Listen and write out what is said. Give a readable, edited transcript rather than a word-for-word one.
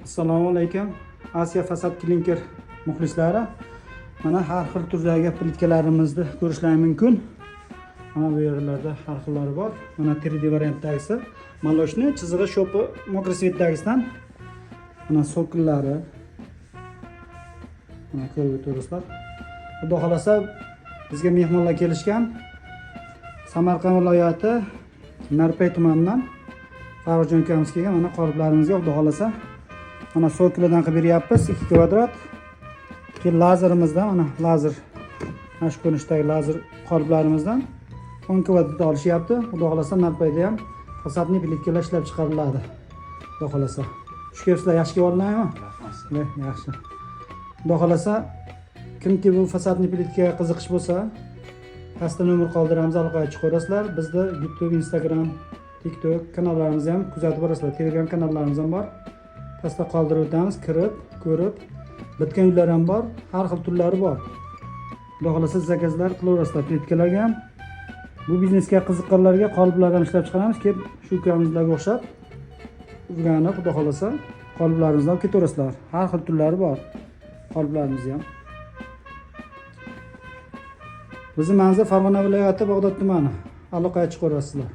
Assalomu alaykum. Asiya Fasad Klinker muxlislari. Mana har xil turdagi plitkalarimizni ko'rishlaringiz mumkin. Mana bu yerlarda har xillari bor. Mana 3D variantdagisi, maloshni chizig'i shopi mokrosvetdagisidan. Mana so'killari. Mana ko'rib o'tiribsizlar. Xudo xolasa bizga mehmonlar kelishgan. Samarqand viloyati Narpay tumanidan Farruxjon akamiz kelgan. Mana qoliplarimiz yo'q, xudo xolasa. Mana so'kildan qilib beryapmiz 2 kvadrat. Keyin lazerimizdan, mana lazer, mana shu ko'rinishdagi lazer qoliplarimizdan 10 kvadratda olishyapti. Xudo xolasa Narpayda ham fasadni plitkalar ishlab chiqariladi. Xudo xolasa. Tushkabsizlar, yaxshi kelib oldinglarmi? Yaxshi. Xudo xolasa kimki bu fasadni plitkaga qiziqish bo'lsa, pastda nomer qoldiramiz, aloqaga chiqaverasizlar. Bizda YouTube, Instagram, TikTok kanallarimizni ham kuzatib borasizlar. Telegram kanallarimiz ham bor. Pastda qoldirib o'tamiz, kirib, ko'rib, bitgan uylar ham bor, har xil turlari bor. Xudo xolasa zakazlar qilaverasizlar plitkalarga ham. Bu biznesga qiziqqanlarga qoliplar ham ishlab chiqaramiz, kelib shu ukamizlarga o'xshab urganlar, xudo xolasa qoliplarimizni olib ketaverasizlar. Har xil turlari bor qoliplarimiz ham. Bizning manzil Farg'ona viloyati Bag'dod tumani. Aloqaga chiqaverasizlar.